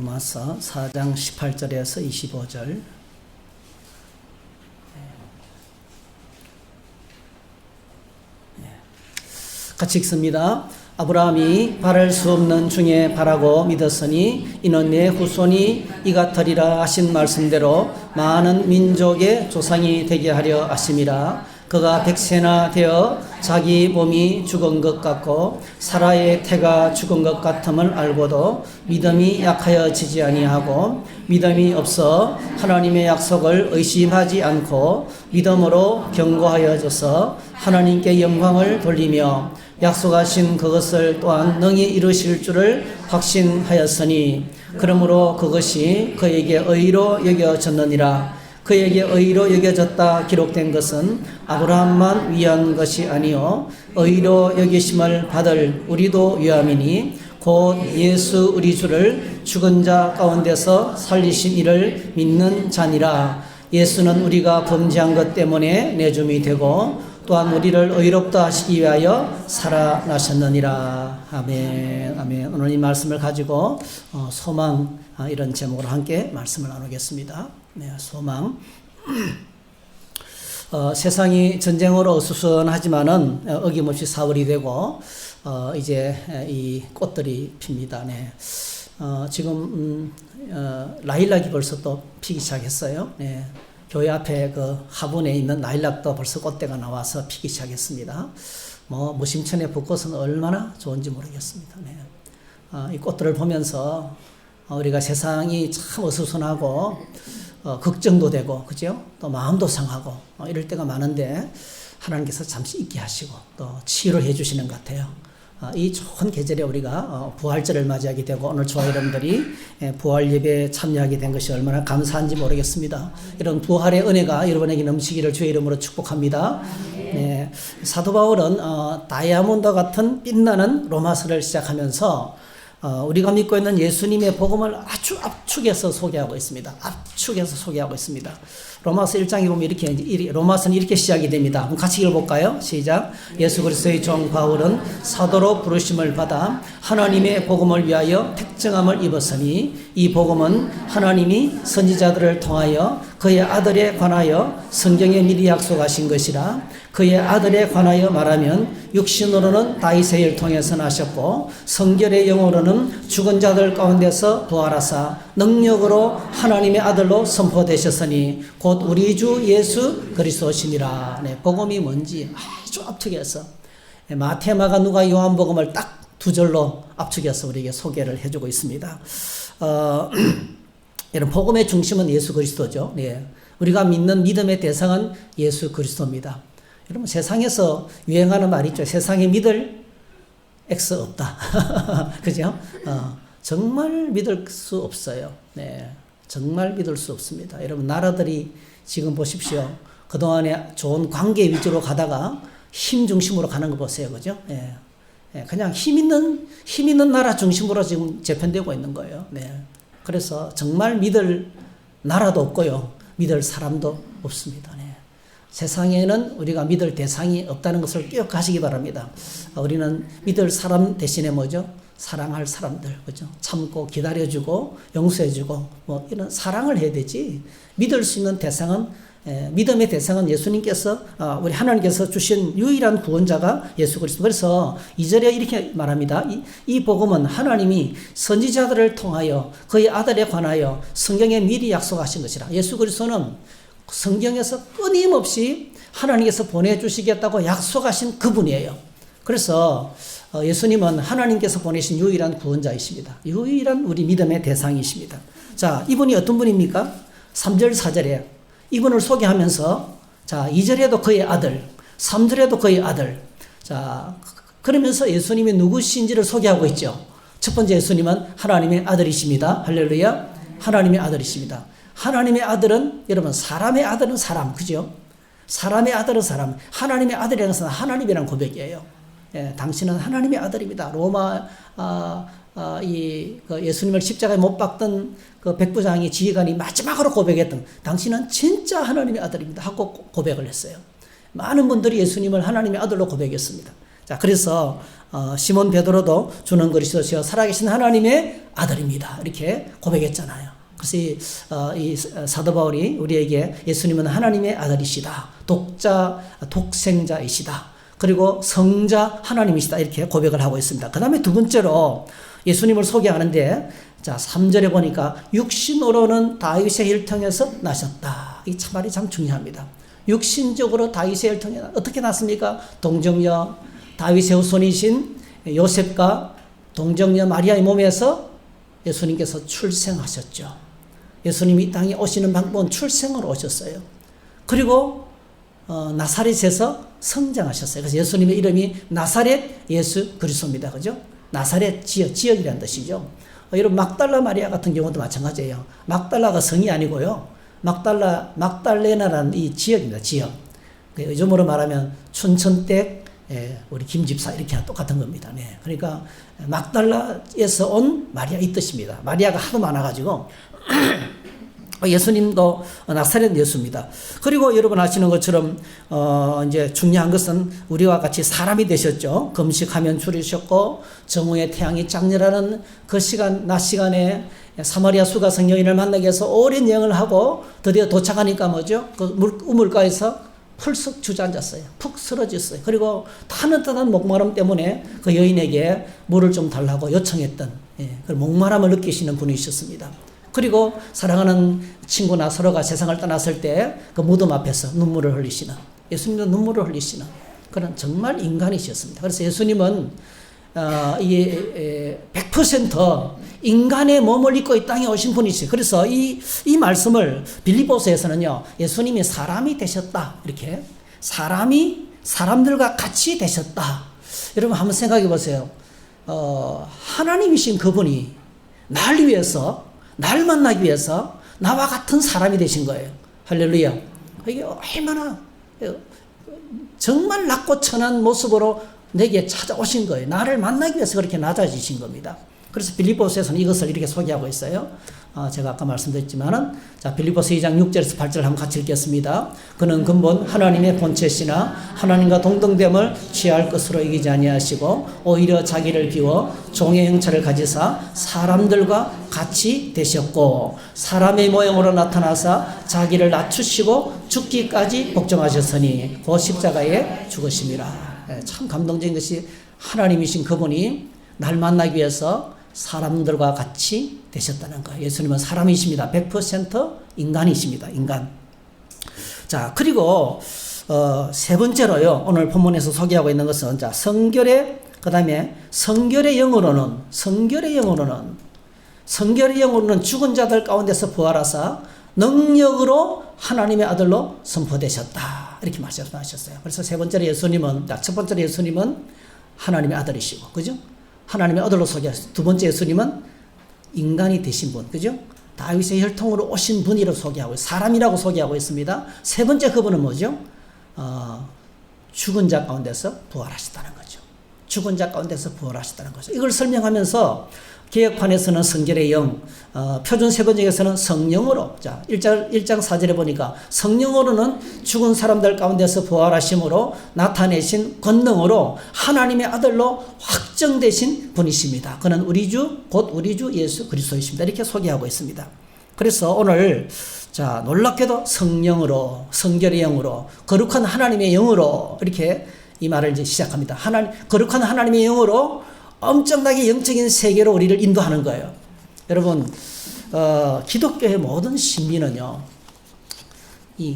로마서 4장 18절에서 25절. 같이 읽습니다. 아브라함이 바랄 수 없는 중에 바라고 믿었으니 이는 내 후손이 이같으리라 하신 말씀대로 많은 민족의 조상이 되게 하려 하심이라. 그가 100세나 되어 자기 몸이 죽은 것 같고 사라의 태가 죽은 것 같음을 알고도 믿음이 약하여지지 아니하고 믿음이 없어 하나님의 약속을 의심하지 않고 믿음으로 견고하여져서 하나님께 영광을 돌리며 약속하신 그것을 또한 능히 이루실 줄을 확신하였으니 그러므로 그것이 그에게 의로 여겨졌느니라. 그에게 의로 여겨졌다 기록된 것은 아브라함만 위한 것이 아니요 의로 여기심을 받을 우리도 위함이니 곧 예수 우리 주를 죽은 자 가운데서 살리신 이를 믿는 자니라. 예수는 우리가 범죄한 것 때문에 내줌이 되고 또한 우리를 의롭다 하시기 위하여 살아나셨느니라. 아멘. 아멘. 오늘 이 말씀을 가지고 소망 이런 제목으로 함께 말씀을 나누겠습니다. 네, 소망. 세상이 전쟁으로 어수선하지만은 어김없이 4월이 되고 이제 이 꽃들이 핍니다. 네. 지금 라일락이 벌써 또 피기 시작했어요. 네. 교회 앞에 그 화분에 있는 라일락도 벌써 꽃대가 나와서 피기 시작했습니다. 무심천의 벚꽃은 얼마나 좋은지 모르겠습니다. 네. 이 꽃들을 보면서 우리가 세상이 참 어수선하고 걱정도 되고 그죠? 또 마음도 상하고 이럴 때가 많은데 하나님께서 잠시 있게 하시고 또 치유를 해주시는 것 같아요. 이 좋은 계절에 우리가 부활절을 맞이하게 되고 오늘 저와 여러분들이 부활 예배에 참여하게 된 것이 얼마나 감사한지 모르겠습니다. 이런 부활의 은혜가 여러분에게 넘치기를 주의 이름으로 축복합니다. 네, 사도 바울은 다이아몬드 같은 빛나는 로마서를 시작하면서 우리가 믿고 있는 예수님의 복음을 아주 압축해서 소개하고 있습니다. 압축해서 소개하고 있습니다. 로마서 1장에 보면 로마서는 이렇게 시작이 됩니다. 그럼 같이 읽어볼까요? 시작. 예수 그리스도의 종 바울은 사도로 부르심을 받아 하나님의 복음을 위하여 택정함을 입었으니 이 복음은 하나님이 선지자들을 통하여 그의 아들에 관하여 성경에 미리 약속하신 것이라. 그의 아들에 관하여 말하면 육신으로는 다윗의 일 통해서 나셨고 성결의 영으로는 죽은 자들 가운데서 부활하사 능력으로 하나님의 아들로 선포되셨으니 곧 우리 주 예수 그리스도시니라. 네, 복음이 뭔지 아주 압축해서 마태, 마가, 누가, 요한 복음을 딱 두 절로 압축해서 우리에게 소개를 해주고 있습니다. 이런 복음의 중심은 예수 그리스도죠. 네, 우리가 믿는 믿음의 대상은 예수 그리스도입니다. 여러분 세상에서 유행하는 말 있죠. 세상에 믿을 X 없다. 그죠? 정말 믿을 수 없어요. 네, 정말 믿을 수 없습니다. 여러분 나라들이 지금 보십시오. 그동안에 좋은 관계 위주로 가다가 힘 중심으로 가는 거 보세요. 그죠? 네. 네, 그냥 힘 있는 나라 중심으로 지금 재편되고 있는 거예요. 네. 그래서 정말 믿을 나라도 없고요. 믿을 사람도 없습니다. 네. 세상에는 우리가 믿을 대상이 없다는 것을 기억하시기 바랍니다. 우리는 믿을 사람 대신에 뭐죠? 사랑할 사람들, 그죠? 참고 기다려주고 용서해주고 이런 사랑을 해야 되지. 믿을 수 있는 대상은 믿음의 대상은 예수님께서 우리 하나님께서 주신 유일한 구원자가 예수 그리스도. 그래서 2절에 이렇게 말합니다. 이 복음은 하나님이 선지자들을 통하여 그의 아들에 관하여 성경에 미리 약속하신 것이라. 예수 그리스도는 성경에서 끊임없이 하나님께서 보내주시겠다고 약속하신 그분이에요. 그래서 예수님은 하나님께서 보내신 유일한 구원자이십니다. 유일한 우리 믿음의 대상이십니다. 자, 이분이 어떤 분입니까? 3절 4절에 이분을 소개하면서 자 2절에도 그의 아들, 3절에도 그의 아들. 자, 그러면서 예수님이 누구신지를 소개하고 있죠. 첫 번째 예수님은 하나님의 아들이십니다. 할렐루야. 하나님의 아들이십니다. 하나님의 아들은 여러분 사람의 아들은 사람, 그죠? 사람의 아들은 사람. 하나님의 아들이라는 것은 하나님이라는 고백이에요. 예, 당신은 하나님의 아들입니다. 로마 예수님을 십자가에 못 박던 그 백부장이 지휘관이 마지막으로 고백했던 당신은 진짜 하나님의 아들입니다 하고 고백을 했어요. 많은 분들이 예수님을 하나님의 아들로 고백했습니다. 자, 그래서 시몬 베드로도 주는 그리스도시요 살아계신 하나님의 아들입니다. 이렇게 고백했잖아요. 그래서 이 사도 바울이 우리에게 예수님은 하나님의 아들이시다. 독생자이시다. 그리고 성자 하나님이시다. 이렇게 고백을 하고 있습니다. 그 다음에 두 번째로 예수님을 소개하는데, 자, 3절에 보니까 육신으로는 다윗의 혈통에서 나셨다. 이 말이 참 중요합니다. 육신적으로 다윗의 혈통에 어떻게 났습니까? 동정녀 다윗의 후손이신 요셉과 동정녀 마리아의 몸에서 예수님께서 출생하셨죠. 예수님이 이 땅에 오시는 방법은 출생으로 오셨어요. 그리고 나사렛에서 성장하셨어요. 그래서 예수님의 이름이 나사렛 예수 그리스도입니다. 그죠? 나사렛 지역이라는 뜻이죠. 여러분 막달라 마리아 같은 경우도 마찬가지예요. 막달라가 성이 아니고요. 막달레나라는 이 지역입니다. 지역. 요즘으로 말하면 춘천댁 우리 김집사 이렇게 똑같은 겁니다. 네. 그러니까 막달라에서 온 마리아 이 뜻입니다. 마리아가 하도 많아가지고 예수님도 나사렛 예수입니다. 그리고 여러분 아시는 것처럼 이제 중요한 것은 우리와 같이 사람이 되셨죠. 금식하면 줄이셨고 정오의 태양이 짝렬하는 그 시간 낮 시간에 사마리아 수가성 여인을 만나기 위해서 오랜 여행을 하고 드디어 도착하니까 뭐죠? 그 우물가에서 펄썩 주저앉았어요. 푹 쓰러졌어요. 그리고 타는타는 목마름 때문에 그 여인에게 물을 좀 달라고 요청했던 그 목마름을 느끼시는 분이셨습니다. 그리고 사랑하는 친구나 서로가 세상을 떠났을 때 그 무덤 앞에서 눈물을 흘리시는, 예수님도 눈물을 흘리시는 그런 정말 인간이셨습니다. 그래서 예수님은 100% 인간의 몸을 입고 이 땅에 오신 분이시죠. 그래서 이 말씀을 빌립보서에서는요, 예수님이 사람이 되셨다. 이렇게 사람이 사람들과 같이 되셨다. 여러분 한번 생각해 보세요. 하나님이신 그분이 날 위해서, 날 만나기 위해서 나와 같은 사람이 되신 거예요. 할렐루야. 이게 얼마나 정말 낮고 천한 모습으로 내게 찾아오신 거예요. 나를 만나기 위해서 그렇게 낮아지신 겁니다. 그래서 빌립보서에서는 이것을 이렇게 소개하고 있어요. 제가 아까 말씀드렸지만은, 자, 빌립보서 2장 6절에서 8절 한번 같이 읽겠습니다. 그는 근본 하나님의 본체시나 하나님과 동등됨을 취할 것으로 여기지 아니하시고 오히려 자기를 비워 종의 형체를 가지사 사람들과 같이 되셨고 사람의 모형으로 나타나사 자기를 낮추시고 죽기까지 복종하셨으니 그 십자가에 죽으심이라. 참 감동적인 것이 하나님이신 그분이 날 만나기 위해서 사람들과 같이 되셨다는 거예요. 예수님은 사람이십니다. 100% 인간이십니다. 인간. 자, 그리고 세 번째로요, 오늘 본문에서 소개하고 있는 것은, 자, 성결의 영으로는 죽은 자들 가운데서 부활하사 능력으로 하나님의 아들로 선포되셨다. 이렇게 말씀하셨어요. 그래서 세 번째로 예수님은, 첫 번째로 예수님은 하나님의 아들이시고, 그죠? 하나님의 아들로 소개하셨어요. 두 번째 예수님은 인간이 되신 분, 그죠? 다윗의 혈통으로 오신 분이라고 소개하고, 사람이라고 소개하고 있습니다. 세 번째 그분은 뭐죠? 죽은 자 가운데서 부활하셨다는 거죠. 죽은 자 가운데서 부활하셨다는 거죠. 이걸 설명하면서 개혁판에서는 성결의 영, 표준 세번역에서는 성령으로, 자, 1장 4절에 보니까 성령으로는 죽은 사람들 가운데서 부활하심으로 나타내신 권능으로 하나님의 아들로 확정되신 분이십니다. 그는 곧 우리 주 예수 그리스도이십니다. 이렇게 소개하고 있습니다. 그래서 오늘, 자, 놀랍게도 성령으로, 성결의 영으로, 거룩한 하나님의 영으로 이렇게 이 말을 이제 시작합니다. 거룩한 하나님의 영으로 엄청나게 영적인 세계로 우리를 인도하는 거예요. 여러분, 기독교의 모든 신비는요,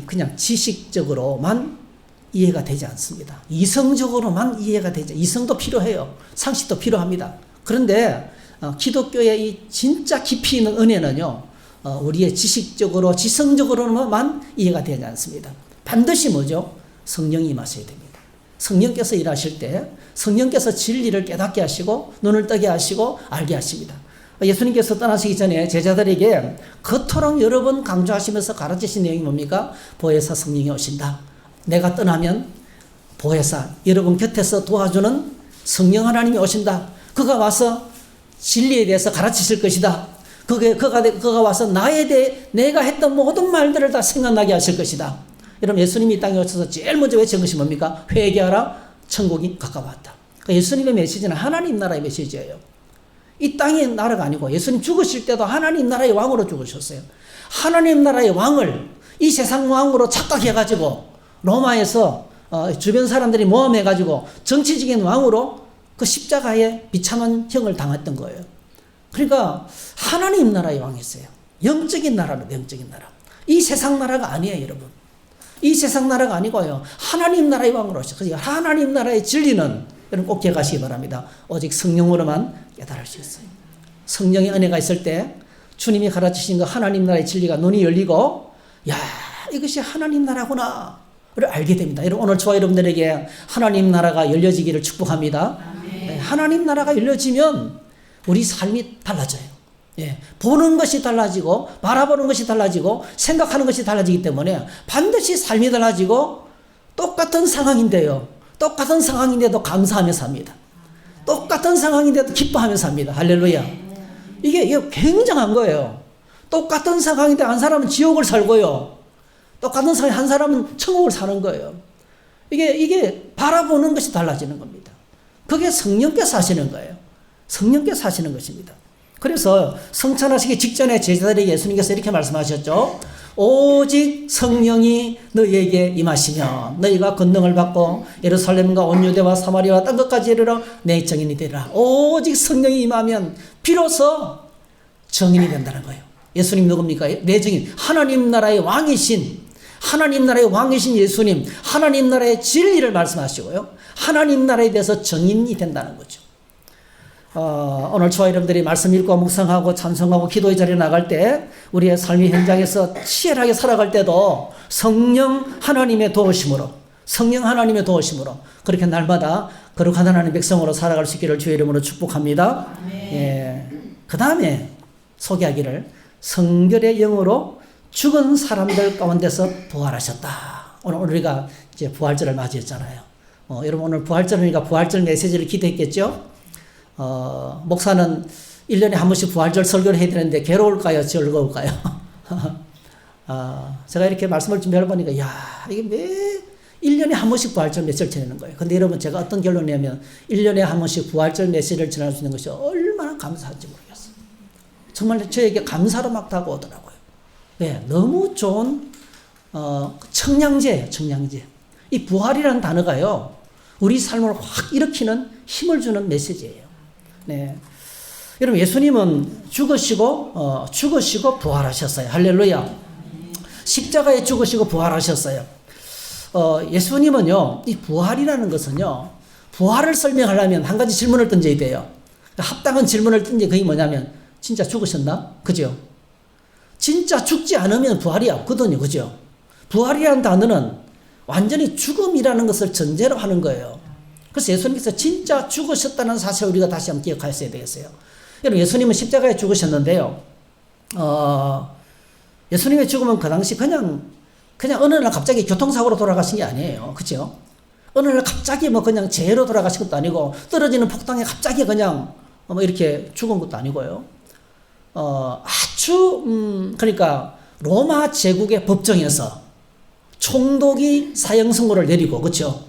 그냥 지식적으로만 이해가 되지 않습니다. 이성적으로만 이해가 되죠. 이성도 필요해요. 상식도 필요합니다. 그런데 기독교의 이 진짜 깊이 있는 은혜는요, 우리의 지식적으로, 지성적으로만 이해가 되지 않습니다. 반드시 뭐죠? 성령이 임하셔야 됩니다. 성령께서 일하실 때 성령께서 진리를 깨닫게 하시고 눈을 뜨게 하시고 알게 하십니다. 예수님께서 떠나시기 전에 제자들에게 그토록 여러 번 강조하시면서 가르치신 내용이 뭡니까? 보혜사 성령이 오신다. 내가 떠나면 보혜사, 여러분 곁에서 도와주는 성령 하나님이 오신다. 그가 와서 진리에 대해서 가르치실 것이다. 그가 와서 나에 대해 내가 했던 모든 말들을 다 생각나게 하실 것이다. 여러분, 예수님이 이 땅에 오셔서 제일 먼저 외친 것이 뭡니까? 회개하라, 천국이 가까웠다. 그러니까 예수님의 메시지는 하나님 나라의 메시지예요. 이 땅의 나라가 아니고 예수님 죽으실 때도 하나님 나라의 왕으로 죽으셨어요. 하나님 나라의 왕을 이 세상 왕으로 착각해가지고 로마에서 주변 사람들이 모함해가지고 정치적인 왕으로 그 십자가에 비참한 형을 당했던 거예요. 그러니까 하나님 나라의 왕이었어요. 영적인 나라로, 영적인 나라. 이 세상 나라가 아니에요, 여러분. 이 세상 나라가 아니고요. 하나님 나라의 왕으로 오셨어요. 하나님 나라의 진리는 여러분 꼭 기억하시기 바랍니다. 오직 성령으로만 깨달을 수 있어요. 성령의 은혜가 있을 때 주님이 가르치신 그 하나님 나라의 진리가 눈이 열리고, 야, 이것이 하나님 나라구나 를 알게 됩니다. 여러분 오늘 저와 여러분들에게 하나님 나라가 열려지기를 축복합니다. 네, 하나님 나라가 열려지면 우리 삶이 달라져요. 예, 보는 것이 달라지고 바라보는 것이 달라지고 생각하는 것이 달라지기 때문에 반드시 삶이 달라지고 똑같은 상황인데요. 똑같은 상황인데도 감사하며 삽니다. 똑같은 상황인데도 기뻐하며 삽니다. 할렐루야. 이게 굉장한 거예요. 똑같은 상황인데 한 사람은 지옥을 살고요. 똑같은 상황에 한 사람은 천국을 사는 거예요. 이게 바라보는 것이 달라지는 겁니다. 그게 성령께서 하시는 거예요. 성령께서 하시는 것입니다. 그래서 성찬하시기 직전에 제자들에게 예수님께서 이렇게 말씀하셨죠. 오직 성령이 너희에게 임하시면 너희가 권능을 받고 예루살렘과 온 유대와 사마리아와 땅 끝까지 이르러 내 증인이 되리라. 오직 성령이 임하면 비로소 증인이 된다는 거예요. 예수님 누굽니까? 내 증인. 하나님 나라의 왕이신 예수님, 하나님 나라의 진리를 말씀하시고요. 하나님 나라에 대해서 증인이 된다는 거죠. 오늘 저와 여러분들이 말씀 읽고 묵상하고 찬송하고 기도의 자리에 나갈 때 우리의 삶의 현장에서 치열하게 살아갈 때도 성령 하나님의 도우심으로 그렇게 날마다 거룩한 하나님의 백성으로 살아갈 수 있기를 주의 이름으로 축복합니다. 예. 그 다음에 소개하기를 성결의 영으로 죽은 사람들 가운데서 부활하셨다. 오늘 우리가 이제 부활절을 맞이했잖아요. 여러분 오늘 부활절이니까 부활절 메시지를 기대했겠죠? 목사는 1년에 한 번씩 부활절 설교를 해야 되는데 괴로울까요? 즐거울까요? 제가 이렇게 말씀을 준비해 보니까, 이게 1년에 한 번씩 부활절 메시지를 전하는 거예요. 근데 여러분 제가 어떤 결론을 내냐면 1년에 한 번씩 부활절 메시지를 전할 수 있는 것이 얼마나 감사한지 모르겠어요. 정말 저에게 감사로 막 다가오더라고요. 네, 너무 좋은 청량제예요. 청량제. 이 부활이라는 단어가요. 우리 삶을 확 일으키는 힘을 주는 메시지예요. 네. 여러분 예수님은 죽으시고 부활하셨어요. 할렐루야. 십자가에 죽으시고 부활하셨어요. 예수님은요, 이 부활이라는 것은요, 부활을 설명하려면 한 가지 질문을 던져야 돼요. 합당한 질문을 던져 그게 뭐냐면, 진짜 죽으셨나? 그죠? 진짜 죽지 않으면 부활이 없거든요. 그죠? 부활이라는 단어는 완전히 죽음이라는 것을 전제로 하는 거예요. 그래서 예수님께서 진짜 죽으셨다는 사실을 우리가 다시 한번 기억하셔야 되겠어요. 여러분, 예수님은 십자가에 죽으셨는데요. 예수님의 죽음은 그 당시 그냥 어느 날 갑자기 교통사고로 돌아가신 게 아니에요. 그죠? 어느 날 갑자기 그냥 재해로 돌아가신 것도 아니고, 떨어지는 폭탄에 갑자기 그냥 이렇게 죽은 것도 아니고요. 그러니까 로마 제국의 법정에서 총독이 사형 선고를 내리고, 그렇죠?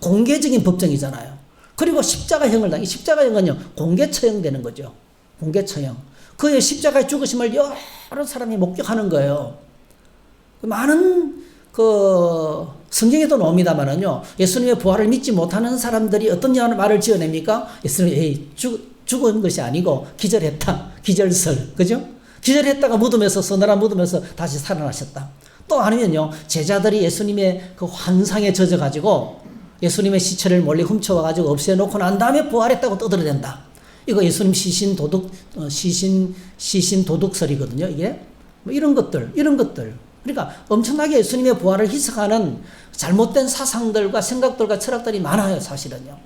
공개적인 법정이잖아요. 그리고 십자가형을 당해. 십자가형은요, 공개 처형되는 거죠. 공개 처형. 그의 십자가의 죽으심을 여러 사람이 목격하는 거예요. 많은 성경에도 나옵니다만은요, 예수님의 부활을 믿지 못하는 사람들이 어떤 말을 지어냅니까? 예수님이 죽은 것이 아니고 기절했다. 기절설. 그죠? 기절했다가 무덤에서, 서늘한 무덤에서 다시 살아나셨다. 또 아니면요, 제자들이 예수님의 그 환상에 젖어가지고 예수님의 시체를 몰래 훔쳐와가지고 없애놓고 난 다음에 부활했다고 떠들어댄다. 이거 예수님 시신 도둑설이거든요, 이게. 이런 것들. 그러니까 엄청나게 예수님의 부활을 희석하는 잘못된 사상들과 생각들과 철학들이 많아요, 사실은요.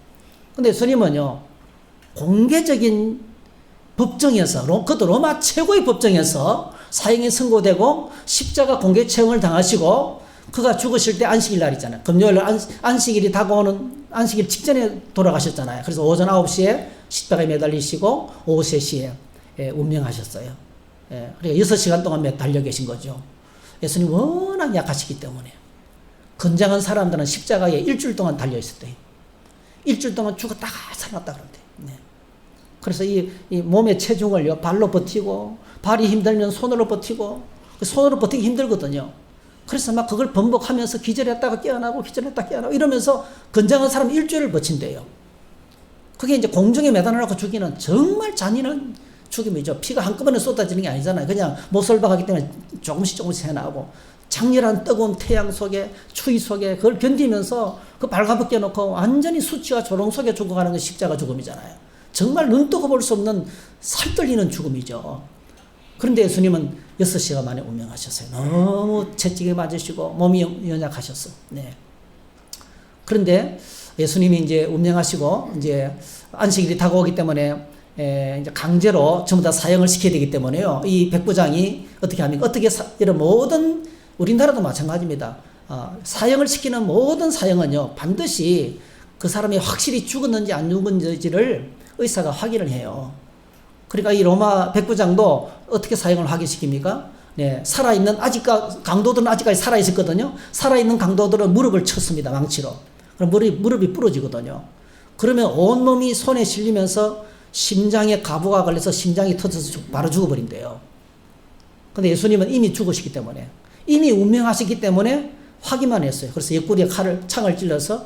근데 예수님은요, 공개적인 법정에서, 그것도 로마 최고의 법정에서 사형이 선고되고 십자가 공개 처형을 당하시고, 그가 죽으실 때 안식일 날 있잖아요. 금요일 날 안식일이 다가오는, 안식일 직전에 돌아가셨잖아요. 그래서 오전 9시에 십자가에 매달리시고 오후 3시에 운명하셨어요. 그러니까 6시간 동안 달려 계신 거죠. 예수님 워낙 약하시기 때문에 건장한 사람들은 십자가에 일주일 동안 달려 있었대요. 일주일 동안 죽었다가 살았다 그런대. 네. 그래서 이 몸의 체중을요, 발로 버티고, 발이 힘들면 손으로 버티고, 손으로 버티기 힘들거든요. 그래서 막 그걸 번복하면서 기절했다가 깨어나고, 기절했다가 깨어나고, 이러면서 건장한 사람 일주일을 버틴대요. 그게 이제 공중에 매달아놓고 죽이는 정말 잔인한 죽임이죠. 피가 한꺼번에 쏟아지는 게 아니잖아요. 그냥 못설박하기 때문에 조금씩 해나가고, 장렬한 뜨거운 태양 속에, 추위 속에 그걸 견디면서 그 발가벗겨 놓고 완전히 수치와 조롱 속에 죽어가는 게 십자가 죽음이잖아요. 정말 눈 뜨고 볼 수 없는 살떨리는 죽음이죠. 그런데 예수님은 6시간 만에 운명하셨어요. 너무 채찍에 맞으시고 몸이 연약하셨어. 네. 그런데 예수님이 이제 운명하시고 이제 안식일이 다가오기 때문에 이제 강제로 전부 다 사형을 시켜야 되기 때문에요. 이 백부장이 어떻게 합니까? 이런 모든 우리나라도 마찬가지입니다. 사형을 시키는 모든 사형은요, 반드시 그 사람이 확실히 죽었는지 안 죽었는지를 의사가 확인을 해요. 그러니까 이 로마 백부장도 어떻게 사형을 확인시킵니까? 네, 살아있는, 강도들은 아직까지 살아있었거든요. 살아있는 강도들은 무릎을 쳤습니다, 망치로. 그럼 무릎이 부러지거든요. 그러면 온몸이 손에 실리면서 심장에 가부가 걸려서 심장이 터져서 바로 죽어버린대요. 근데 예수님은 이미 죽으시기 때문에, 이미 운명하시기 때문에 확인만 했어요. 그래서 옆구리에 창을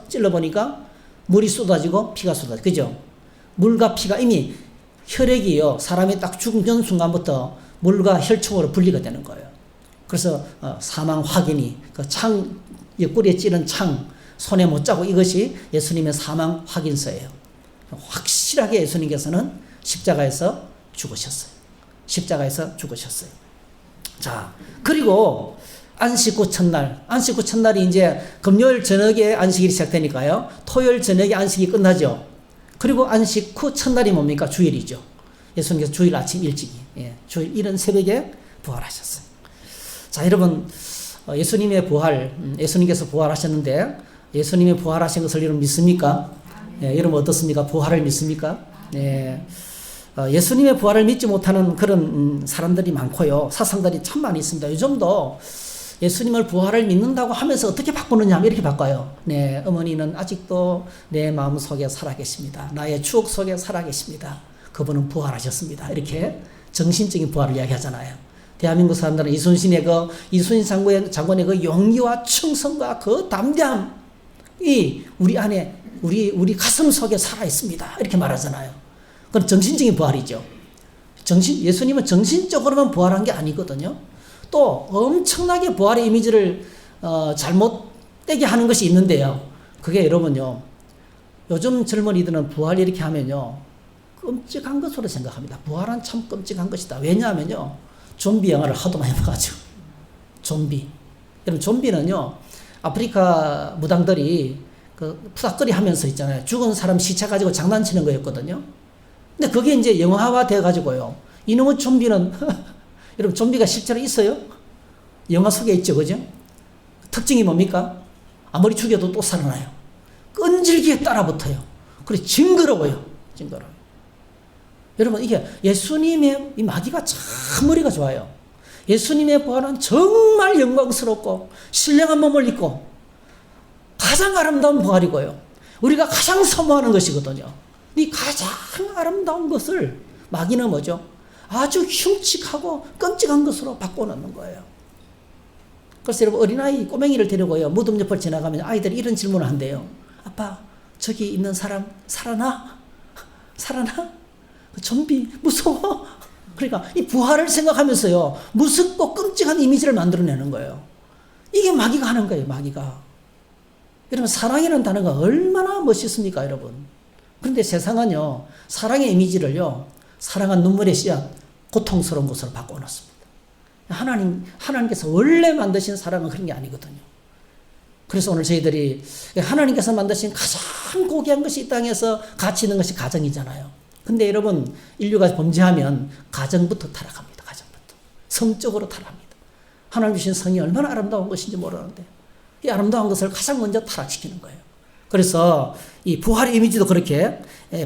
찔러보니까 물이 쏟아지고 피가 쏟아지고, 그죠? 물과 피가 이미 혈액이요, 사람이 딱 죽는 순간부터 물과 혈청으로 분리가 되는 거예요. 그래서 사망 확인이 그 옆구리에 찌른 창 손에 못 자고 이것이 예수님의 사망 확인서예요. 확실하게 예수님께서는 십자가에서 죽으셨어요. 십자가에서 죽으셨어요. 자, 그리고 안식 후 첫날이 이제 금요일 저녁에 안식일이 시작되니까요. 토요일 저녁에 안식이 끝나죠. 그리고 안식 후 첫날이 뭡니까? 주일이죠. 예수님께서 주일 아침 일찍이, 주일 이른 새벽에 부활하셨어요. 자, 여러분, 예수님께서 부활하셨는데, 예수님이 부활하신 것을 여러분 믿습니까? 여러분 어떻습니까? 부활을 믿습니까? 예수님의 부활을 믿지 못하는 그런 사람들이 많고요. 사상들이 참 많이 있습니다. 요즘도 예수님을 부활을 믿는다고 하면서 어떻게 바꾸느냐 하면 이렇게 바꿔요. 네, 어머니는 아직도 내 마음속에 살아계십니다. 나의 추억 속에 살아계십니다. 그분은 부활하셨습니다. 이렇게 정신적인 부활을 이야기하잖아요. 대한민국 사람들은 이순신 장군의 그 용기와 충성과 그 담대함이 우리 안에 우리 가슴 속에 살아있습니다. 이렇게 말하잖아요. 그건 정신적인 부활이죠. 예수님은 정신적으로만 부활한 게 아니거든요. 또 엄청나게 부활의 이미지를 잘못되게 하는 것이 있는데요. 그게 여러분요, 요즘 젊은이들은 부활 이렇게 하면요, 끔찍한 것으로 생각합니다. 부활은 참 끔찍한 것이다. 왜냐하면요, 좀비 영화를 하도 많이 봐가지고. 좀비. 여러분, 좀비는요, 아프리카 무당들이 그 푸닥거리 하면서 있잖아요. 죽은 사람 시체 가지고 장난치는 거였거든요. 근데 그게 이제 영화화 돼가지고요. 이놈의 좀비는, 여러분, 좀비가 실제로 있어요? 영화 속에 있죠, 그죠? 특징이 뭡니까? 아무리 죽여도 또 살아나요. 끈질기게 따라붙어요. 그리고 징그러워요. 여러분, 이게 예수님의 이 마귀가 참 머리가 좋아요. 예수님의 부활은 정말 영광스럽고 신령한 몸을 입고 가장 아름다운 부활이고요. 우리가 가장 사모하는 것이거든요. 이 가장 아름다운 것을 마귀는 뭐죠? 아주 흉측하고 끔찍한 것으로 바꿔놓는 거예요. 그래서 여러분, 어린아이 꼬맹이를 데리고요, 무덤 옆을 지나가면 아이들이 이런 질문을 한대요. 아빠, 저기 있는 사람 살아나? 좀비 무서워? 그러니까 이 부활을 생각하면서요, 무섭고 끔찍한 이미지를 만들어내는 거예요. 이게 마귀가 하는 거예요, 마귀가. 여러분, 사랑이라는 단어가 얼마나 멋있습니까, 여러분? 그런데 세상은요, 사랑의 이미지를요, 사랑한 눈물의 씨앗, 고통스러운 것으로 바꿔놓습니다. 하나님께서 원래 만드신 사랑은 그런 게 아니거든요. 그래서 오늘 저희들이 하나님께서 만드신 가장 고귀한 것이 이 땅에서 가치 있는 것이 가정이잖아요. 근데 여러분, 인류가 범죄하면 가정부터 타락합니다. 가정부터. 성적으로 타락합니다. 하나님 주신 성이 얼마나 아름다운 것인지 모르는데 이 아름다운 것을 가장 먼저 타락시키는 거예요. 그래서 이 부활의 이미지도 그렇게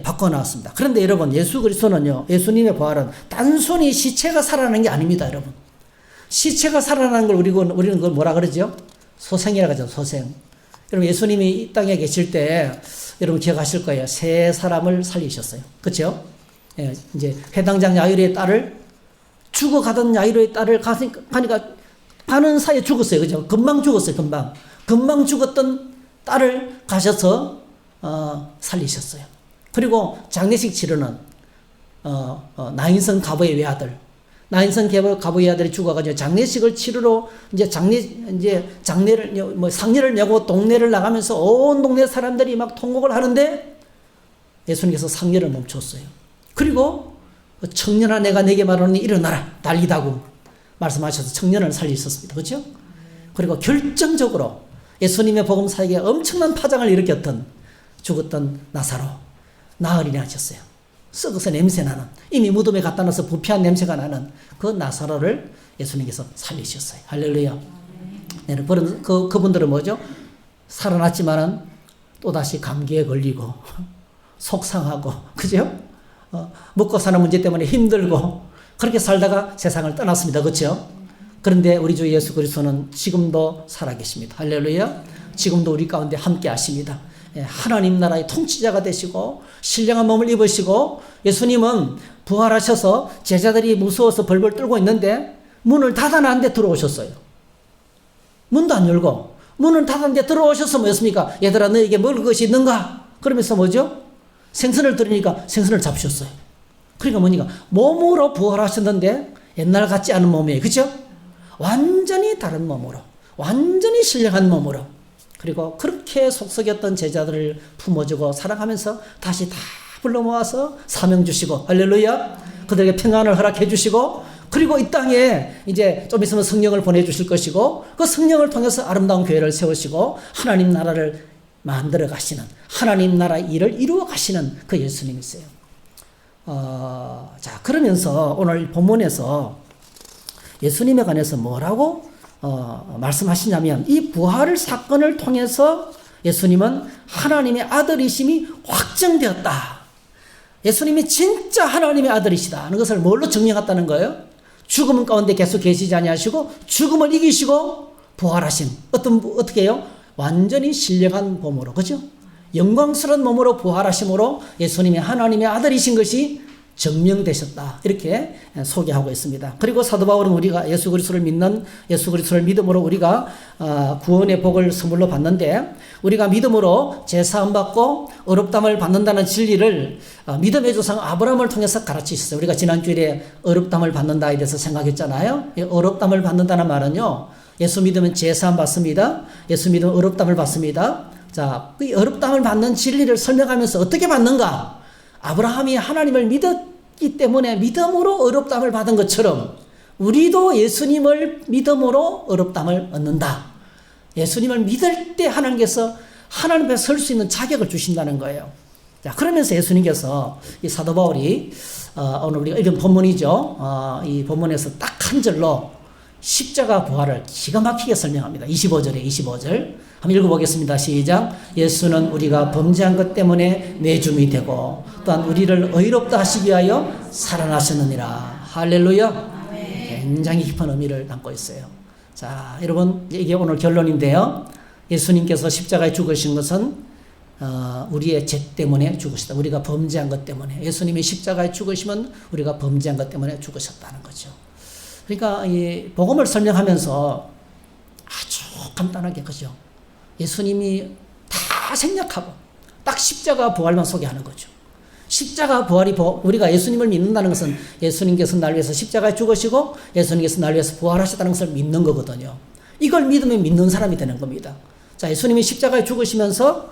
바꿔놨습니다. 그런데 여러분, 예수 그리스도는요, 예수님의 부활은 단순히 시체가 살아나는 게 아닙니다, 여러분. 시체가 살아나는 걸 우리는 그걸 뭐라 그러죠? 소생이라고 하죠, 소생. 여러분 예수님이 이 땅에 계실 때 여러분 기억하실 거예요. 세 사람을 살리셨어요. 그렇죠? 예, 이제 회당장 야이로의 딸을 죽어가던 야이로의 딸을 가니까 가는 사이에 죽었어요. 그죠? 금방 죽었어요. 금방 죽었던 딸을 가셔서 살리셨어요. 그리고 장례식 치르는 나인성 가부의 외아들, 나인성 가부의 외아들이 죽어가지고 장례식을 치르러 이제 장례를 뭐 상례를 메고 동네를 나가면서 온 동네 사람들이 막 통곡을 하는데 예수님께서 상례를 멈췄어요. 그리고 청년아 내가 내게 말하노니 일어나라 달리다고 말씀하셔서 청년을 살리셨습니다. 그렇죠? 그리고 결정적으로 예수님의 복음 사역에 엄청난 파장을 일으켰던 죽었던 나사로 나으리니 하셨어요. 썩어서 냄새나는 이미 무덤에 갖다 놔서 부패한 냄새가 나는 그 나사로를 예수님께서 살리셨어요. 할렐루야. 네, 그분들은 뭐죠? 살아났지만은 또다시 감기에 걸리고 속상하고 그죠? 먹고 사는 문제 때문에 힘들고 그렇게 살다가 세상을 떠났습니다. 그렇죠? 그런데 우리 주 예수 그리스도는 지금도 살아계십니다. 할렐루야. 지금도 우리 가운데 함께 하십니다. 하나님 나라의 통치자가 되시고 신령한 몸을 입으시고 예수님은 부활하셔서 제자들이 무서워서 벌벌 떨고 있는데 문을 닫아놨는데 들어오셨어요. 문도 안 열고 문을 닫았는데 들어오셔서 뭐였습니까? 얘들아 너에게 먹을 것이 있는가? 그러면서 뭐죠? 생선을 들으니까 생선을 잡으셨어요. 그러니까 뭐니까 몸으로 부활하셨는데 옛날 같지 않은 몸이에요. 그죠? 완전히 다른 몸으로 완전히 신령한 몸으로 그리고 그렇게 속썩였던 제자들을 품어주고 사랑하면서 다시 다 불러 모아서 사명 주시고 할렐루야 그들에게 평안을 허락해 주시고 그리고 이 땅에 이제 좀 있으면 성령을 보내주실 것이고 그 성령을 통해서 아름다운 교회를 세우시고 하나님 나라를 만들어 가시는 하나님 나라 일을 이루어 가시는 그 예수님이세요. 자 그러면서 오늘 본문에서 예수님에 관해서 뭐라고 말씀하시냐면 이 부활을 사건을 통해서 예수님은 하나님의 아들이심이 확정되었다. 예수님이 진짜 하나님의 아들이시다 하는 것을 뭘로 증명했다는 거예요? 죽음 가운데 계속 계시지 아니하시고 죽음을 이기시고 부활하신 어떻게 해요? 완전히 신령한 몸으로 그죠? 영광스러운 몸으로 부활하심으로 예수님이 하나님의 아들이신 것이 증명되셨다. 이렇게 소개하고 있습니다. 그리고 사도 바울은 우리가 예수 그리스도를 믿음으로 우리가 구원의 복을 선물로 받는데 우리가 믿음으로 제사함 받고 어렵담을 받는다는 진리를 믿음의 조상 아브라함을 통해서 가르치셨어요. 우리가 지난주에 어렵담을 받는다에 대해서 생각했잖아요. 어렵담을 받는다는 말은요. 예수 믿으면 제사함 받습니다. 예수 믿으면 어렵담을 받습니다. 자, 이 어렵담을 받는 진리를 설명하면서 어떻게 받는가? 아브라함이 하나님을 믿었기 때문에 믿음으로 어렵담을 받은 것처럼 우리도 예수님을 믿음으로 어렵담을 얻는다. 예수님을 믿을 때 하나님께서 하나님 앞에 설 수 있는 자격을 주신다는 거예요. 자, 그러면서 예수님께서 이 사도 바울이 오늘 우리가 읽은 본문이죠. 이 본문에서 딱 한 절로 십자가 부활을 기가 막히게 설명합니다. 25절 한번 읽어보겠습니다. 시작. 예수는 우리가 범죄한 것 때문에 내줌이 되고 또한 우리를 의롭다 하시기 위하여 살아나셨느니라. 할렐루야. 굉장히 깊은 의미를 담고 있어요. 자, 여러분 이게 오늘 결론인데요. 예수님께서 십자가에 죽으신 것은 우리의 죄 때문에 죽으셨다. 우리가 범죄한 것 때문에. 예수님이 십자가에 죽으시면 우리가 범죄한 것 때문에 죽으셨다는 거죠. 그러니까 이 복음을 설명하면서 아주 간단하게 그죠. 예수님이 다 생략하고 딱 십자가 부활만 소개하는 거죠. 십자가 부활이 우리가 예수님을 믿는다는 것은 예수님께서 날 위해서 십자가에 죽으시고 예수님께서 날 위해서 부활하셨다는 것을 믿는 거거든요. 이걸 믿으면 믿는 사람이 되는 겁니다. 자, 예수님이 십자가에 죽으시면서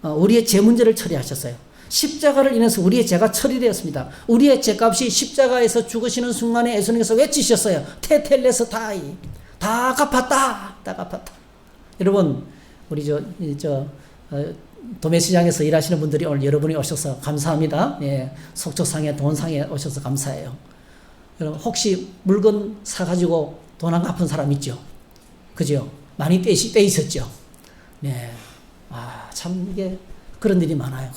우리의 죄 문제를 처리하셨어요. 십자가를 인해서 우리의 죄가 처리되었습니다. 우리의 죄값이 십자가에서 죽으시는 순간에 예수님께서 외치셨어요. 테텔레스 다이. 다 갚았다. 다 갚았다. 여러분, 우리 도매시장에서 일하시는 분들이 오늘 여러분이 오셔서 감사합니다. 예, 속초상에 돈상에 오셔서 감사해요. 여러분, 혹시 물건 사가지고 돈 안 갚은 사람 있죠? 그죠? 많이 떼이셨죠? 네. 참 이게 그런 일이 많아요.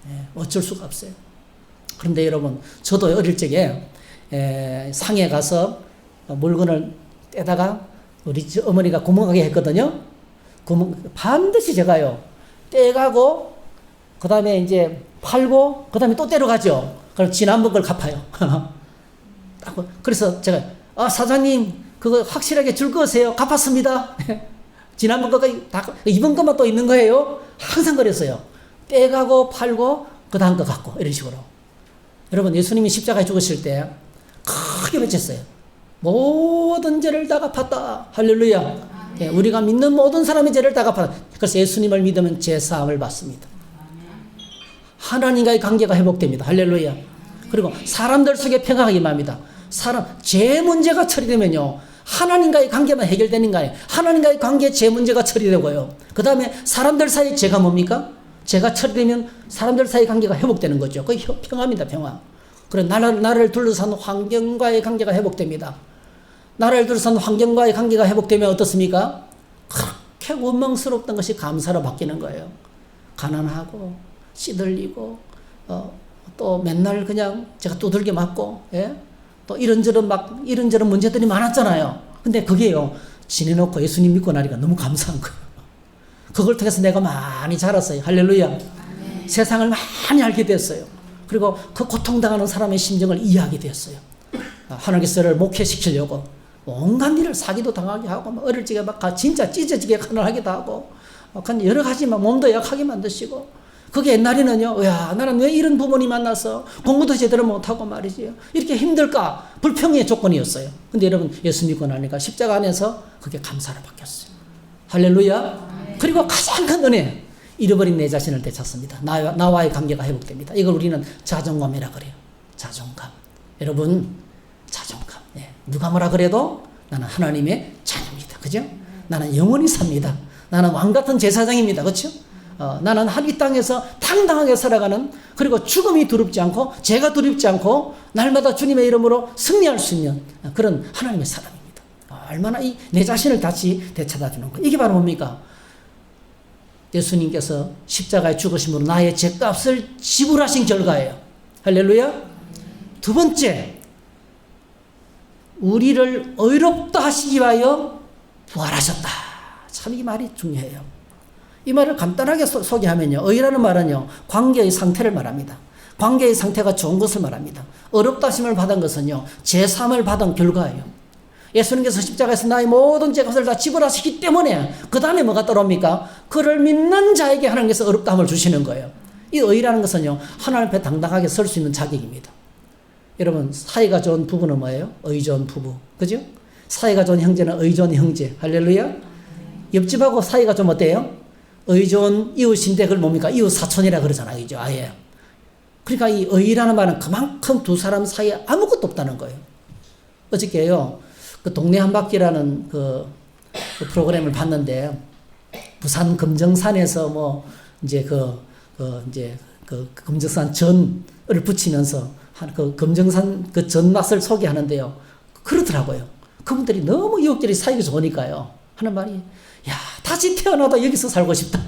예, 어쩔 수가 없어요. 그런데 여러분, 저도 어릴 적에 상해 가서 물건을 떼다가 우리 어머니가 구멍가게 했거든요. 반드시 제가요, 떼가고, 그 다음에 이제 팔고, 그 다음에 또 떼러 가죠. 그럼 지난번 걸 갚아요. 그래서 제가, 사장님, 그거 확실하게 줄 거세요? 갚았습니다. 지난번 거까지 다, 이번 것만 또 있는 거예요? 항상 그랬어요. 떼가고, 팔고, 그 다음 거 갚고, 이런 식으로. 여러분, 예수님이 십자가에 죽으실 때 크게 외쳤어요. 모든 죄를 다 갚았다. 할렐루야. 예, 우리가 믿는 모든 사람의 죄를 다 갚았다. 그래서 예수님을 믿으면 죄 사함을 받습니다. 하나님과의 관계가 회복됩니다. 할렐루야. 그리고 사람들 속에 평화가 임합니다. 죄 문제가 처리되면요, 하나님과의 관계만 해결되는 거예요. 하나님과의 관계에 죄 문제가 처리되고요. 그 다음에 사람들 사이에 죄가 뭡니까? 죄가 처리되면 사람들 사이 관계가 회복되는 거죠. 그게 평화입니다. 평화. 그리고 나를 둘러싼 환경과의 관계가 회복됩니다. 나를 둘러싼 환경과의 관계가 회복되면 어떻습니까? 그렇게 원망스럽던 것이 감사로 바뀌는 거예요. 가난하고 시들리고 또 맨날 그냥 제가 두들겨 맞고, 예? 또 이런저런 문제들이 많았잖아요. 근데 그게요, 지내놓고 예수님 믿고 나니까 너무 감사한 거예요. 그걸 통해서 내가 많이 자랐어요. 할렐루야. 네. 세상을 많이 알게 됐어요. 그리고 그 고통당하는 사람의 심정을 이해하게 됐어요. 하나님께서 저를 목회시키려고 온갖 일을 사기도 당하게 하고, 어릴 적에 막 진짜 찢어지게 가난하기도 하고, 여러 가지 막 몸도 약하게 만드시고, 그게 옛날에는요, 야, 나는 왜 이런 부모님 만나서 공부도 제대로 못하고 말이지요, 이렇게 힘들까? 불평의 조건이었어요. 근데 여러분, 예수 믿고 나니까 십자가 안에서 그게 감사로 바뀌었어요. 할렐루야. 그리고 가장 큰 은혜, 잃어버린 내 자신을 되찾습니다. 나와의 관계가 회복됩니다. 이걸 우리는 자존감이라 그래요. 자존감. 여러분, 자존감. 네. 누가 뭐라 그래도 나는 하나님의 자녀입니다. 그죠? 나는 영원히 삽니다. 나는 왕같은 제사장입니다. 그렇죠? 나는 이 땅에서 당당하게 살아가는, 그리고 죽음이 두렵지 않고 죄가 두렵지 않고 날마다 주님의 이름으로 승리할 수 있는 그런 하나님의 사람입니다. 얼마나 내 자신을 다시 되찾아주는 거. 이게 바로 뭡니까? 예수님께서 십자가에 죽으심으로 나의 죄값을 지불하신 결과예요. 할렐루야. 두 번째, 우리를 의롭다 하시기 위하여 부활하셨다. 참 이 말이 중요해요. 이 말을 간단하게 소개하면요, 의라는 말은요, 관계의 상태를 말합니다. 관계의 상태가 좋은 것을 말합니다. 의롭다 하심을 받은 것은요, 제3을 받은 결과예요. 예수님께서 십자가에서 나의 모든 죄값을 다 지불하시기 때문에 그 다음에 뭐가 따라옵니까? 그를 믿는 자에게 하나님께서 의롭다함을 주시는 거예요. 이 의라는 것은요, 하나님 앞에 당당하게 설 수 있는 자격입니다. 여러분, 사이가 좋은 부부는 뭐예요? 의 좋은 부부. 그죠? 사이가 좋은 형제는 의 좋은 형제. 할렐루야. 옆집하고 사이가 좀 어때요? 의 좋은 이웃인데 그걸 뭡니까? 이웃 사촌이라 그러잖아요. 그죠? 아예. 그러니까 이 의라는 말은 그만큼 두 사람 사이에 아무것도 없다는 거예요. 어저께요, 그 동네 한 바퀴라는 그 프로그램을 봤는데, 부산 금정산에서 뭐 이제 그 금정산 전을 붙이면서 그 금정산 그 전 맛을 소개하는데요, 그러더라고요. 그분들이 너무 이웃끼리 사이가 좋으니까요, 하는 말이, 야, 다시 태어나도 여기서 살고 싶다.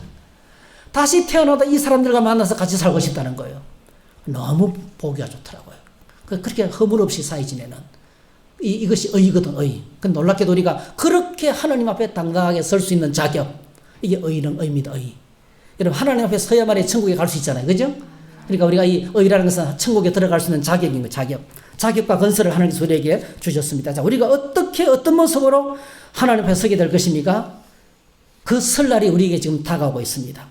다시 태어나도 이 사람들과 만나서 같이 살고 싶다는 거예요. 너무 보기가 좋더라고요. 그렇게 허물 없이 사이 지내는. 이것이 의거든, 의. 근데 놀랍게도 우리가 그렇게 하나님 앞에 당당하게 설 수 있는 자격, 이게 의는 의입니다, 의. 여러분, 하나님 앞에 서야만이 천국에 갈 수 있잖아요. 그죠? 그러니까 우리가 이 의라는 것은 천국에 들어갈 수 있는 자격인 거예요, 자격. 자격과 건설을 하나님께서 우리에게 주셨습니다. 자, 우리가 어떤 모습으로 하나님 앞에 서게 될 것입니까? 그 설날이 우리에게 지금 다가오고 있습니다.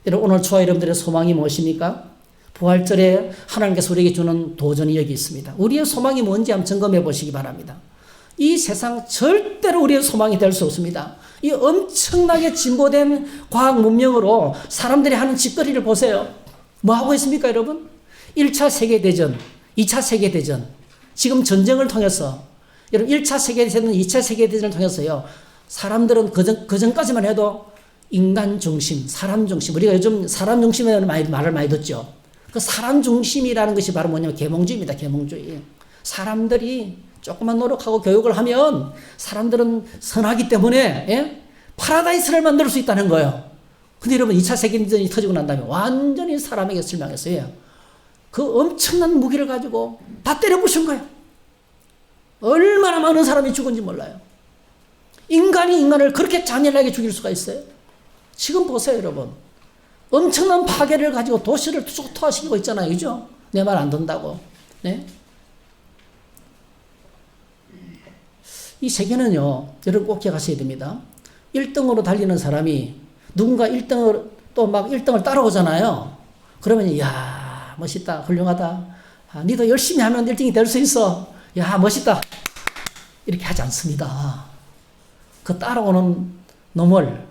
여러분, 오늘 저와 여러분들의 소망이 무엇입니까? 부활절에 하나님께서 우리에게 주는 도전이 여기 있습니다. 우리의 소망이 뭔지 한번 점검해 보시기 바랍니다. 이 세상 절대로 우리의 소망이 될 수 없습니다. 이 엄청나게 진보된 과학 문명으로 사람들이 하는 짓거리를 보세요. 뭐 하고 있습니까, 여러분? 1차 세계대전, 2차 세계대전, 지금 전쟁을 통해서, 여러분, 1차 세계대전, 2차 세계대전을 통해서요, 사람들은 그전까지만 해도 인간 중심, 사람 중심, 우리가 요즘 사람 중심이라는 말을 많이 듣죠. 그 사람 중심이라는 것이 바로 뭐냐면 계몽주의입니다. 계몽주의. 사람들이 조금만 노력하고 교육을 하면 사람들은 선하기 때문에, 예? 파라다이스를 만들 수 있다는 거예요. 근데 여러분, 2차 세계대전이 터지고 난 다음에 완전히 사람에게 실망했어요. 그 엄청난 무기를 가지고 다 때려부신 거예요. 얼마나 많은 사람이 죽은지 몰라요. 인간이 인간을 그렇게 잔인하게 죽일 수가 있어요? 지금 보세요, 여러분. 엄청난 파괴를 가지고 도시를 초토화시키고 있잖아요. 그죠? 내 말 안 듣는다고. 네? 이 세계는요, 여러분 꼭 기억하셔야 됩니다. 1등으로 달리는 사람이 누군가 1등을 또 막 1등을 따라오잖아요. 그러면, 야, 멋있다, 훌륭하다. 아, 니도 열심히 하면 1등이 될 수 있어. 야, 멋있다. 이렇게 하지 않습니다. 그 따라오는 놈을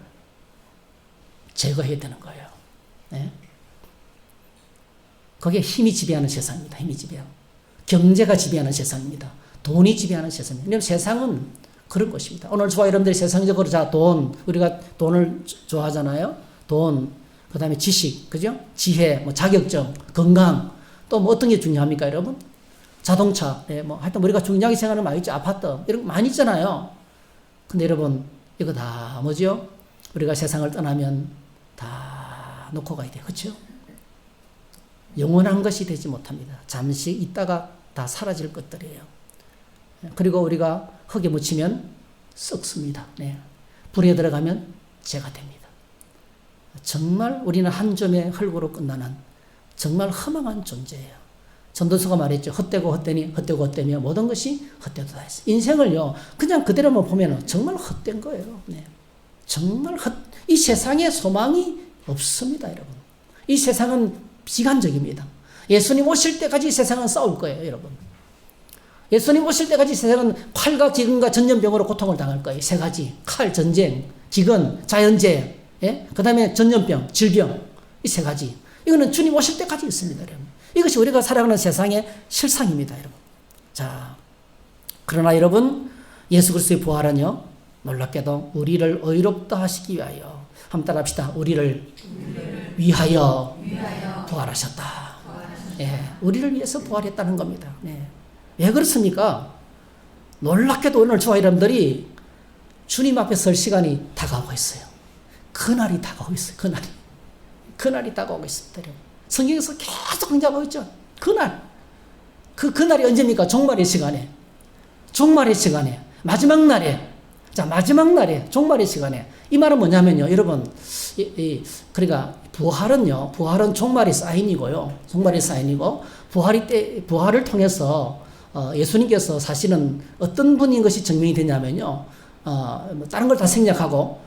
제거해야 되는 거예요. 네? 그게 힘이 지배하는 세상입니다. 힘이 지배하고. 경제가 지배하는 세상입니다. 돈이 지배하는 세상입니다. 왜냐하면 세상은 그런 것입니다. 오늘 저와 여러분들이 세상적으로 돈, 우리가 돈을 좋아하잖아요. 돈, 그 다음에 지식, 그죠? 지혜, 뭐 자격증, 건강, 또 뭐 어떤 게 중요합니까, 여러분? 자동차, 네, 뭐 하여튼 우리가 중요하게 생각하는 거 많이 있죠. 아파트, 이런 거 많이 있잖아요. 근데 여러분, 이거 다 뭐죠? 우리가 세상을 떠나면 다 놓고 가야 돼요. 그렇죠? 영원한 것이 되지 못합니다. 잠시 있다가 다 사라질 것들이에요. 그리고 우리가 흙에 묻히면 썩습니다. 네. 불에 들어가면 재가 됩니다. 정말 우리는 한 점의 흙으로 끝나는 정말 허망한 존재예요. 전도서가 말했죠. 헛되고 헛되니 헛되고 헛되며 모든 것이 헛되도다 했어요. 인생을요, 그냥 그대로만 보면 정말 헛된 거예요. 네. 정말 이 세상에 소망이 없습니다, 여러분. 이 세상은 비관적입니다. 예수님 오실 때까지 세상은 싸울 거예요, 여러분. 예수님 오실 때까지 세상은 칼과 기근과 전염병으로 고통을 당할 거예요. 세 가지. 칼, 전쟁, 기근, 자연재해, 예? 그 다음에 전염병, 질병. 이 세 가지. 이거는 주님 오실 때까지 있습니다, 여러분. 이것이 우리가 살아가는 세상의 실상입니다, 여러분. 자, 그러나 여러분, 예수 그리스도의 부활은요, 놀랍게도 우리를 의롭다 하시기 위하여, 한번 따라합시다. 우리를 위하여 부활하셨다. 예, 우리를 위해서 부활했다는 겁니다. 네. 왜 그렇습니까? 놀랍게도 오늘 저와 여러분들이 주님 앞에 설 시간이 다가오고 있어요. 그날이 다가오고 있어요. 그날이 다가오고 있습니다. 여러분. 성경에서 계속 강조하고 있죠. 그날. 그날이 언제입니까? 종말의 시간에. 종말의 시간에. 마지막 날에. 자, 마지막 날에. 종말의 시간에. 이 말은 뭐냐면요. 여러분, 그러니까 부활은 종말의 사인이고요. 종말의 사인이고, 부활을 통해서 예수님께서 사실은 어떤 분인 것이 증명이 되냐면요. 뭐 다른 걸 다 생략하고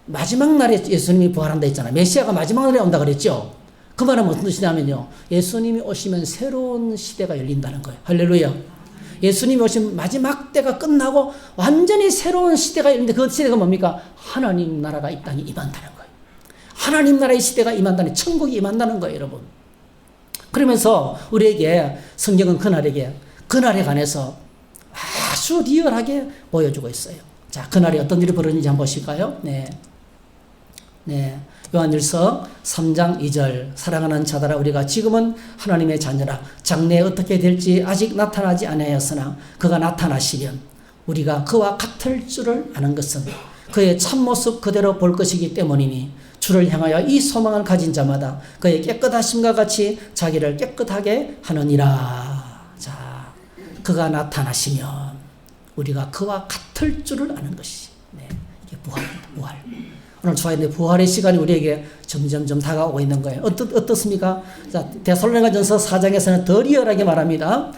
마지막 날에 예수님이 부활한다 했잖아요. 메시아가 마지막 날에 온다 그랬죠. 그 말은 무슨 뜻이냐면요. 예수님이 오시면 새로운 시대가 열린다는 거예요. 할렐루야. 예수님이 오시면 마지막 때가 끝나고 완전히 새로운 시대가 열리는데 그 시대가 뭡니까? 하나님 나라가 이 땅에 임한다는 거예요. 하나님 나라의 시대가 임한다는, 천국이 임한다는 거예요, 여러분. 그러면서 우리에게 성경은 그날에 관해서 아주 리얼하게 보여주고 있어요. 자, 그날에 어떤 일이 벌어지는지 한번 보실까요? 네. 요한일서 3장 2절. 사랑하는 자들아, 우리가 지금은 하나님의 자녀라. 장래에 어떻게 될지 아직 나타나지 않았으나 그가 나타나시면 우리가 그와 같을 줄을 아는 것은 그의 참모습 그대로 볼 것이기 때문이니 주를 향하여 이 소망을 가진 자마다 그의 깨끗하심과 같이 자기를 깨끗하게 하느니라. 자, 그가 나타나시면 우리가 그와 같을 줄을 아는 것이. 네, 이게 부활. 오늘 좋아했는데 부활의 시간이 우리에게 점점점 다가오고 있는 거예요. 어떻습니까? 자, 데살로니가전서 4장에서는 더 리얼하게 말합니다.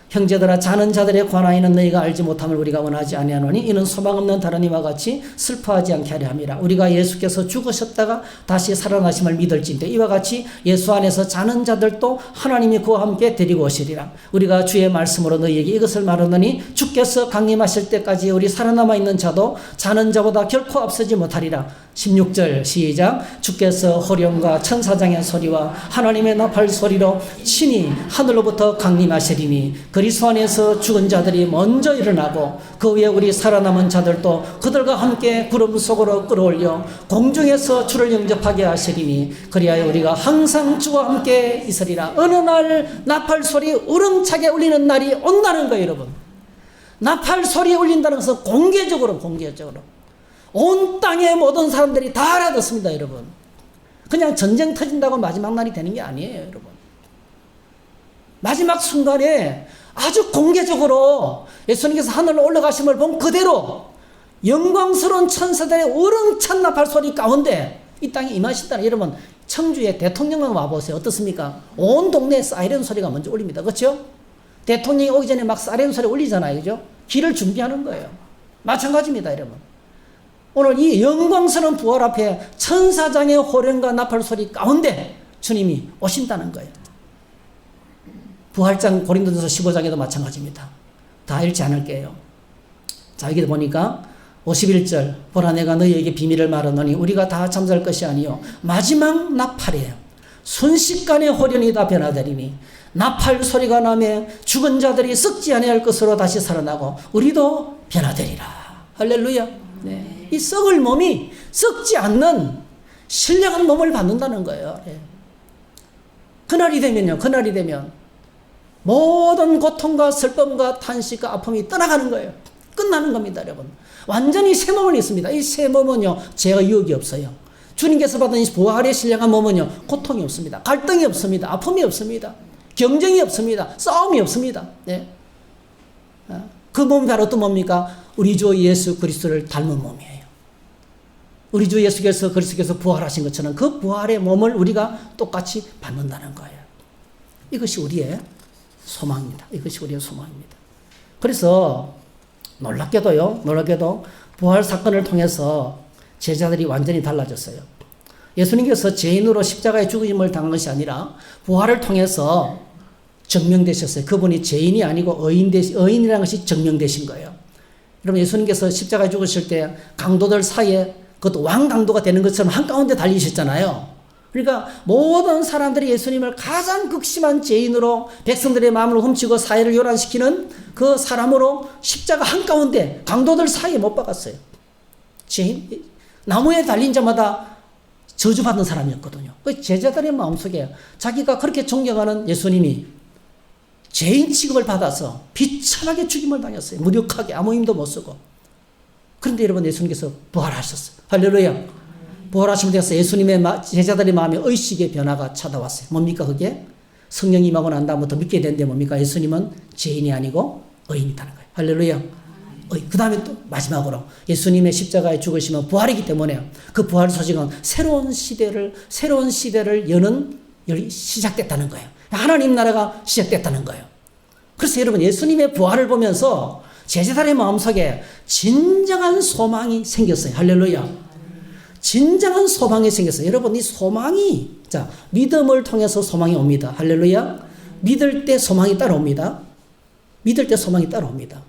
형제들아, 자는 자들에 관하여는 너희가 알지 못함을 우리가 원하지 아니하노니 이는 소망 없는 다른 이와 같이 슬퍼하지 않게 하려 함이라. 우리가 예수께서 죽으셨다가 다시 살아나심을 믿을진데 이와 같이 예수 안에서 자는 자들도 하나님이 그와 함께 데리고 오시리라. 우리가 주의 말씀으로 너희에게 이것을 말하노니 주께서 강림하실 때까지 우리 살아남아 있는 자도 자는 자보다 결코 앞서지 못하리라. 16절 시작. 주께서 호령과 천사장의 소리와 하나님의 나팔 소리로 친히 하늘로부터 강림하시리니 그리스도 안에서 죽은 자들이 먼저 일어나고 그 위에 우리 살아남은 자들도 그들과 함께 구름 속으로 끌어올려 공중에서 주를 영접하게 하시리니 그리하여 우리가 항상 주와 함께 있으리라. 어느 날 나팔 소리 우렁차게 울리는 날이 온다는 거예요, 여러분. 나팔 소리 울린다는 것은 공개적으로 온 땅의 모든 사람들이 다 알아듣습니다, 여러분. 그냥 전쟁 터진다고 마지막 날이 되는 게 아니에요, 여러분. 마지막 순간에 아주 공개적으로 예수님께서 하늘로 올라가심을 본 그대로 영광스러운 천사들의 우렁찬 나팔 소리 가운데 이 땅에 임하신다는, 여러분 청주에 대통령만 와보세요. 어떻습니까? 온 동네에 사이렌 소리가 먼저 울립니다. 그렇죠? 대통령이 오기 전에 막 사이렌 소리 울리잖아요. 그죠? 길을 준비하는 거예요. 마찬가지입니다, 여러분. 오늘 이 영광스러운 부활 앞에 천사장의 호령과 나팔 소리 가운데 주님이 오신다는 거예요. 부활장 고린도전서 15장에도 마찬가지입니다. 다 읽지 않을게요. 자, 여기 보니까 51절, 보라 내가 너희에게 비밀을 말하노니 우리가 다 잠잘 것이 아니요 마지막 나팔에 순식간에 호련이 다 변화되리니 나팔 소리가 나며 죽은 자들이 썩지 아니할 것으로 다시 살아나고 우리도 변화되리라. 할렐루야. 네. 이 썩을 몸이 썩지 않는 신령한 몸을 받는다는 거예요. 네. 그날이 되면 모든 고통과 슬픔과 탄식과 아픔이 떠나가는 거예요. 끝나는 겁니다, 여러분. 완전히 새 몸을 입습니다. 이 새 몸은요, 죄와 유혹이 없어요. 주님께서 받은 이 부활의 신령한 몸은요, 고통이 없습니다. 갈등이 없습니다. 아픔이 없습니다. 경쟁이 없습니다. 싸움이 없습니다. 네. 그 몸이 바로 어떤 뭡니까? 우리 주 예수 그리스도를 닮은 몸이에요. 우리 주 예수께서 그리스도께서 부활하신 것처럼 그 부활의 몸을 우리가 똑같이 받는다는 거예요. 이것이 우리의 소망입니다. 이것이 우리의 소망입니다. 그래서 놀랍게도 부활 사건을 통해서 제자들이 완전히 달라졌어요. 예수님께서 죄인으로 십자가에 죽음을 당한 것이 아니라 부활을 통해서 증명되셨어요. 그분이 죄인이 아니고 의인이라는 것이 증명되신 거예요. 여러분, 예수님께서 십자가에 죽으실 때 강도들 사이에 그것도 왕 강도가 되는 것처럼 한가운데 달리셨잖아요. 그러니까 모든 사람들이 예수님을 가장 극심한 죄인으로 백성들의 마음을 훔치고 사회를 요란시키는 그 사람으로 십자가 한가운데 강도들 사이에 못 박았어요. 죄인, 나무에 달린 자마다 저주받는 사람이었거든요. 그 제자들의 마음속에 자기가 그렇게 존경하는 예수님이 죄인 취급을 받아서 비참하게 죽임을 당했어요. 무력하게 아무 힘도 못 쓰고. 그런데 여러분, 예수님께서 부활하셨어요. 할렐루야. 부활하시면 되어서 예수님의 제자들의 마음에 의식의 변화가 찾아왔어요. 뭡니까 그게? 성령이 임하고 난 다음부터 믿게 된데 뭡니까? 예수님은 죄인이 아니고 의인이라는 거예요. 할렐루야. 그 다음에 또 마지막으로 예수님의 십자가에 죽으시면 부활이기 때문에 그 부활 소식은 새로운 시대를 여는 시작됐다는 거예요. 하나님 나라가 시작됐다는 거예요. 그래서 여러분, 예수님의 부활을 보면서 제자들의 마음속에 진정한 소망이 생겼어요. 할렐루야. 진정한 소망이 생겼어요. 여러분, 이 소망이, 자, 믿음을 통해서 소망이 옵니다. 할렐루야. 믿을 때 소망이 따라옵니다. 믿을 때 소망이 따라옵니다.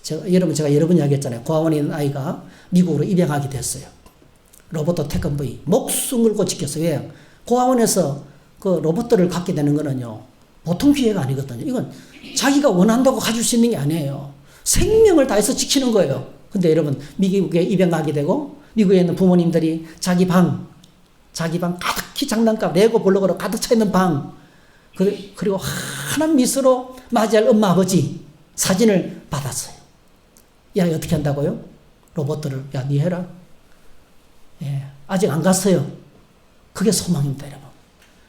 제가 여러 번 이야기했잖아요. 고아원에 있는 아이가 미국으로 입양하게 됐어요. 로봇 태권브이 목숨 걸고 지켰어요. 왜? 고아원에서 그 로봇들을 갖게 되는 거는요, 보통 기회가 아니거든요. 이건 자기가 원한다고 가질 수 있는 게 아니에요. 생명을 다해서 지키는 거예요. 근데 여러분, 미국에 입양하게 되고 미국에 있는 부모님들이 자기 방 가득히 장난감, 레고 블록으로 가득 차 있는 방, 그리고 환한 미소로 맞이할 엄마 아버지 사진을 받았어요. 야, 어떻게 한다고요? 로봇들을, 야, 니 해라. 예, 아직 안 갔어요. 그게 소망입니다, 여러분.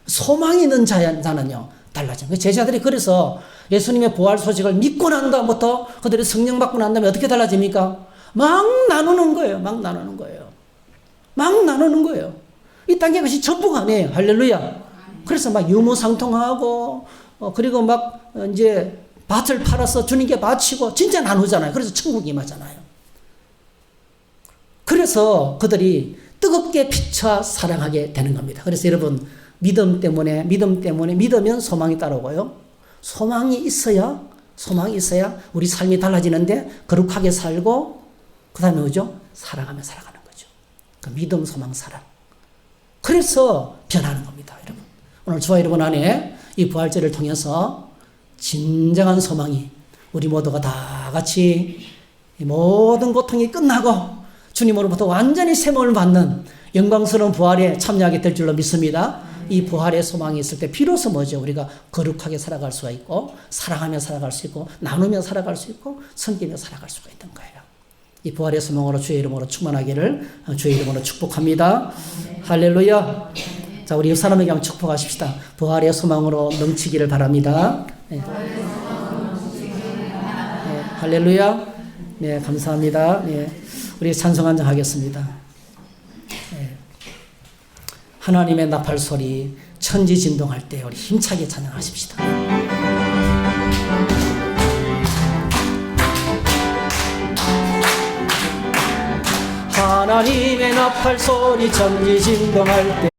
소망이 있는 자는요, 달라진 거예요. 제자들이 그래서 예수님의 부활 소식을 믿고 난 다음부터 그들이 성령 받고 난 다음에 어떻게 달라집니까? 막 나누는 거예요. 이 단계 것이 전부가 아니에요. 할렐루야. 그래서 막 유무상통하고, 그리고 막 이제 밭을 팔아서 주님께 바치고 진짜 나누잖아요. 그래서 천국이 임하잖아요. 그래서 그들이 뜨겁게 피차 사랑하게 되는 겁니다. 그래서 여러분, 믿으면 소망이 따라오고요. 소망이 있어야 우리 삶이 달라지는데 거룩하게 살고, 그 다음에 뭐죠? 사랑하는 거죠. 그 믿음, 소망, 사랑. 그래서 변하는 겁니다, 여러분. 오늘 저와 여러분 안에 이 부활절을 통해서 진정한 소망이, 우리 모두가 다 같이 모든 고통이 끝나고 주님으로부터 완전히 새 몸을 받는 영광스러운 부활에 참여하게 될 줄로 믿습니다. 이 부활의 소망이 있을 때 비로소 뭐죠? 우리가 거룩하게 살아갈 수가 있고, 사랑하며 살아갈 수 있고, 나누며 살아갈 수 있고, 섬기며 살아갈 수가 있는 거예요. 이 부활의 소망으로 주의 이름으로 충만하기를 주의 이름으로 축복합니다. 할렐루야. 자, 우리 사람에게 한번 축복하십시다. 부활의 소망으로 넘치기를 바랍니다. 네. 할렐루야. 네, 감사합니다. 네, 우리 찬송 한 장 하겠습니다. 네. 하나님의 나팔 소리, 천지 진동할 때 우리 힘차게 찬양하십시다. 하나님의 나팔 소리, 천지 진동할 때